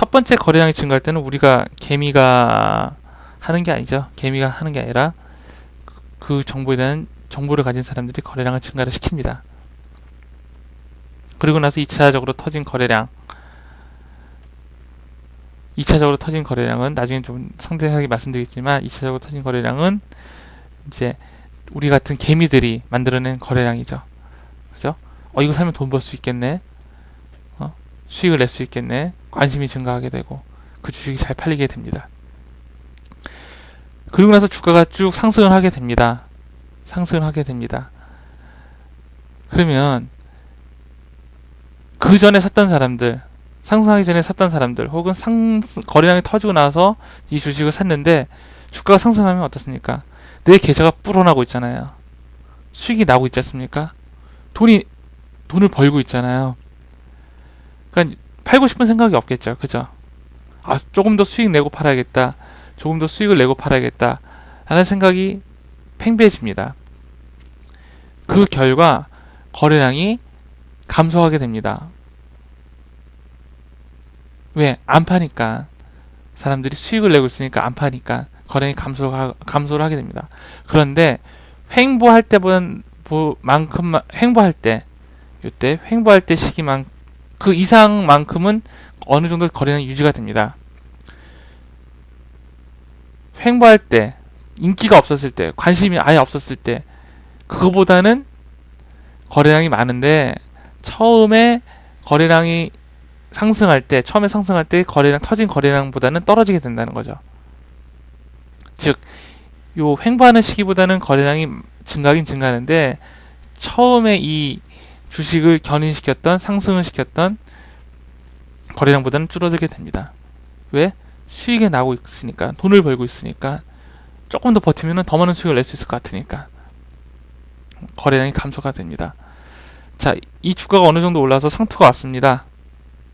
첫 번째 거래량이 증가할 때는 우리가 개미가 하는 게 아니죠. 개미가 하는 게 아니라 그 정보에 대한 정보를 가진 사람들이 거래량을 증가를 시킵니다. 그리고 나서 2차적으로 터진 거래량, 2차적으로 터진 거래량은 나중에 좀 상세하게 말씀드리겠지만 2차적으로 터진 거래량은 이제 우리 같은 개미들이 만들어낸 거래량이죠. 그죠? 이거 사면 돈 벌 수 있겠네. 수익을 낼 수 있겠네. 관심이 증가하게 되고 그 주식이 잘 팔리게 됩니다. 그리고 나서 주가가 쭉 상승을 하게 됩니다. 상승을 하게 됩니다. 그러면 그 전에 샀던 사람들, 상승하기 전에 샀던 사람들, 혹은 거래량이 터지고 나서 이 주식을 샀는데 주가가 상승하면 어떻습니까? 내 계좌가 불어나고 있잖아요. 수익이 나고 있지 않습니까? 돈을 벌고 있잖아요. 그러니까 팔고 싶은 생각이 없겠죠. 그죠? 조금 더 수익 내고 팔아야겠다. 조금 더 수익을 내고 팔아야겠다. 라는 생각이 팽배해집니다. 그 결과 거래량이 감소하게 됩니다. 왜? 안 파니까. 사람들이 수익을 내고 있으니까 안 파니까 거래량이 감소를 하게 됩니다. 그런데 횡보할 때만큼만 횡보할 때 이때 횡보할 때 시기만 그 이상만큼은 어느 정도 거래량이 유지가 됩니다. 횡보할 때, 인기가 없었을 때, 관심이 아예 없었을 때, 그거보다는 거래량이 많은데, 처음에 거래량이 상승할 때, 터진 거래량보다는 떨어지게 된다는 거죠. 즉, 요 횡보하는 시기보다는 거래량이 증가하긴 증가하는데, 처음에 이 주식을 견인시켰던, 상승을 시켰던 거래량보다는 줄어들게 됩니다. 왜? 수익이 나고 있으니까, 돈을 벌고 있으니까, 조금 더 버티면 더 많은 수익을 낼 수 있을 것 같으니까 거래량이 감소가 됩니다. 자, 이 주가가 어느 정도 올라서 상투가 왔습니다.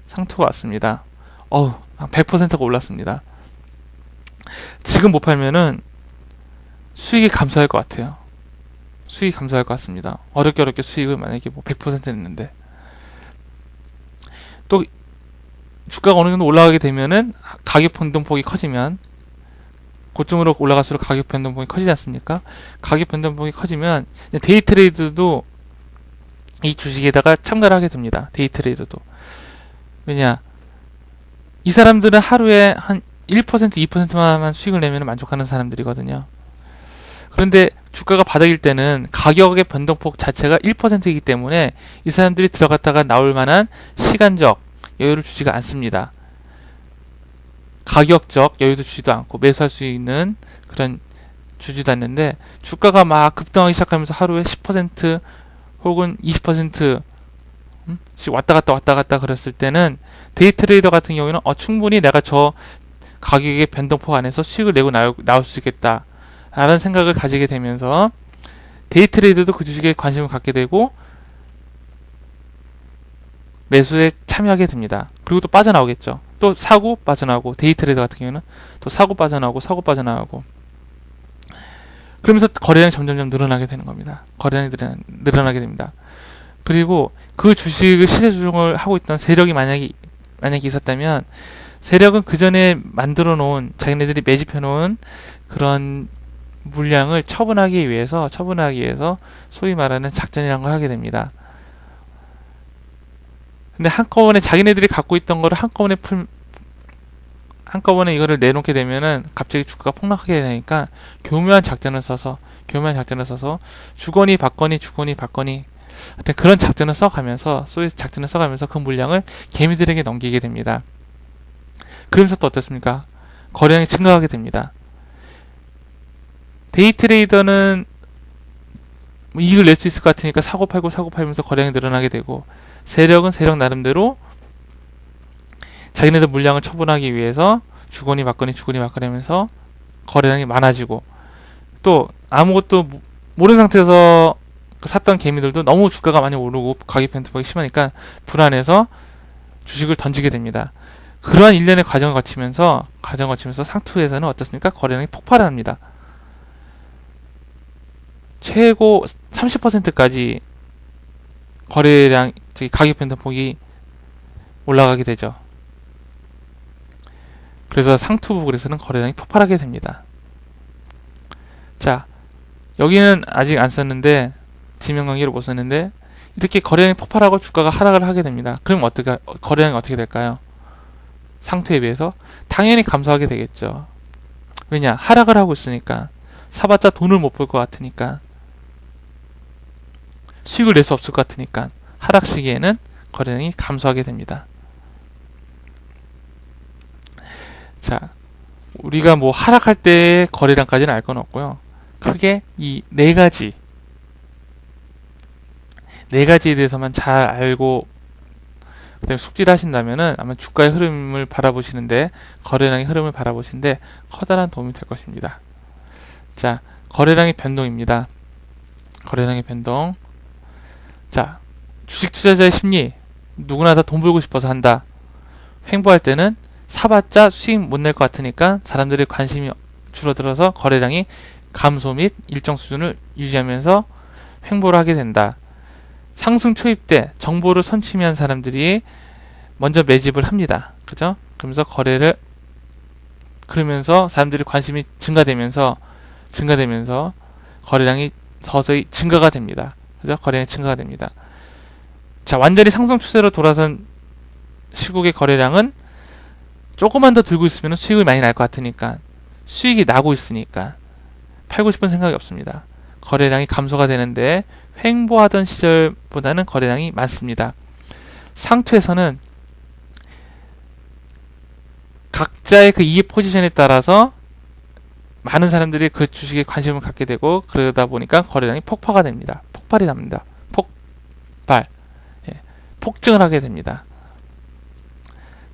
상투가 왔습니다. 한 100%가 올랐습니다. 지금 못 팔면은 수익이 감소할 것 같아요. 수익이 감소할 것 같습니다. 어렵게 수익을 만약에 100% 냈는데, 또 주가가 어느 정도 올라가게 되면은 가격 변동폭이 커지면, 고점으로 올라갈수록 가격 변동폭이 커지지 않습니까? 가격 변동폭이 커지면 데이 트레이드도 이 주식에다가 참가를 하게 됩니다. 데이 트레이드도. 왜냐? 이 사람들은 하루에 한 1%, 2%만 수익을 내면 만족하는 사람들이거든요. 그런데 주가가 바닥일 때는 가격의 변동폭 자체가 1%이기 때문에 이 사람들이 들어갔다가 나올 만한 시간적 여유를 주지가 않습니다. 가격적 여유도 주지도 않고 매수할 수 있는 그런 주지도 않는데, 주가가 막 급등하기 시작하면서 하루에 10% 혹은 20% 왔다 갔다 그랬을 때는 데이 트레이더 같은 경우에는 충분히 내가 저 가격의 변동폭 안에서 수익을 내고 나올 수 있겠다 라는 생각을 가지게 되면서 데이 트레이더도 그 주식에 관심을 갖게 되고 매수에 참여하게 됩니다. 그리고 또 빠져나오겠죠. 또 사고 빠져나오고, 데이 트레이더 같은 경우는 또 사고 빠져나오고 그러면서 거래량이 점점 늘어나게 되는 겁니다. 거래량이 늘어나게 됩니다. 그리고 그 주식을 시세 조정을 하고 있던 세력이 만약에 있었다면, 세력은 그 전에 만들어 놓은, 자기네들이 매집해 놓은 그런 물량을 처분하기 위해서 소위 말하는 작전이라는 걸 하게 됩니다. 근데 한꺼번에 자기네들이 갖고 있던 거를 한꺼번에 이거를 내놓게 되면은 갑자기 주가가 폭락하게 되니까 교묘한 작전을 써서 주거니 받거니 하여튼 그런 작전을 써가면서 그 물량을 개미들에게 넘기게 됩니다. 그러면서 또 어떻습니까? 거래량이 증가하게 됩니다. 데이 트레이더는 이익을 낼 수 있을 것 같으니까 사고 팔면서 거래량이 늘어나게 되고, 세력은 세력 나름대로 자기네들 물량을 처분하기 위해서 주거니 받거니 하면서 거래량이 많아지고, 또 아무것도 모르는 상태에서 샀던 개미들도 너무 주가가 많이 오르고 가격 변동폭이 심하니까 불안해서 주식을 던지게 됩니다. 그러한 일련의 과정을 거치면서 상투에서는 어떻습니까? 거래량이 폭발을 합니다. 최고 30%까지 가격 변동폭이 올라가게 되죠. 그래서 상투 부분에서는 거래량이 폭발하게 됩니다. 자, 여기는 아직 안 썼는데 지명관계를 못 썼는데 이렇게 거래량이 폭발하고 주가가 하락을 하게 됩니다. 그럼 거래량이 어떻게 될까요? 상투에 비해서 당연히 감소하게 되겠죠. 왜냐? 하락을 하고 있으니까. 사봤자 돈을 못 벌 것 같으니까. 수익을 낼 수 없을 것 같으니까. 하락 시기에는 거래량이 감소하게 됩니다. 자, 우리가 뭐 하락할 때 거래량까지는 알 건 없고요. 크게 이 네 가지에 대해서만 잘 알고 그다음에 숙지를 하신다면은 아마 주가의 흐름을 바라보시는데, 거래량의 흐름을 바라보시는데 커다란 도움이 될 것입니다. 자, 거래량의 변동입니다. 거래량의 변동. 자, 주식 투자자의 심리. 누구나 다 돈 벌고 싶어서 한다. 횡보할 때는 사봤자 수익 못 낼 것 같으니까 사람들의 관심이 줄어들어서 거래량이 감소 및 일정 수준을 유지하면서 횡보를 하게 된다. 상승 초입 때 정보를 선취한 사람들이 먼저 매집을 합니다. 그죠? 그러면서 사람들이 관심이 증가되면서 거래량이 서서히 증가가 됩니다. 그죠? 거래량이 증가가 됩니다. 자, 완전히 상승 추세로 돌아선 시국의 거래량은 조금만 더 들고 있으면 수익이 많이 날 것 같으니까, 수익이 나고 있으니까 팔고 싶은 생각이 없습니다. 거래량이 감소가 되는데 횡보하던 시절보다는 거래량이 많습니다. 상투에서는 각자의 그 이해 포지션에 따라서 많은 사람들이 그 주식에 관심을 갖게 되고, 그러다 보니까 거래량이 폭발이 납니다. 폭발. 예, 폭증을 하게 됩니다.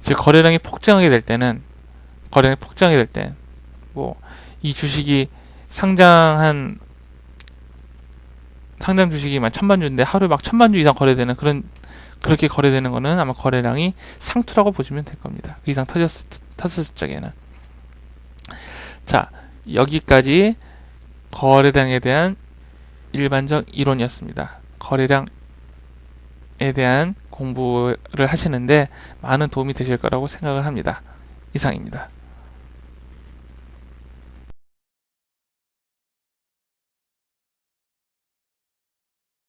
즉, 거래량이 폭증하게 될 때는, 뭐, 이 주식이 상장 주식이 만 1000만 주인데 하루에 막 1000만 주 이상 거래되는 그렇게 거래되는 거는 아마 거래량이 상투라고 보시면 될 겁니다. 그 이상 터졌을 적에는. 자, 여기까지 거래량에 대한 일반적 이론이었습니다. 거래량에 대한 공부를 하시는데 많은 도움이 되실 거라고 생각을 합니다. 이상입니다.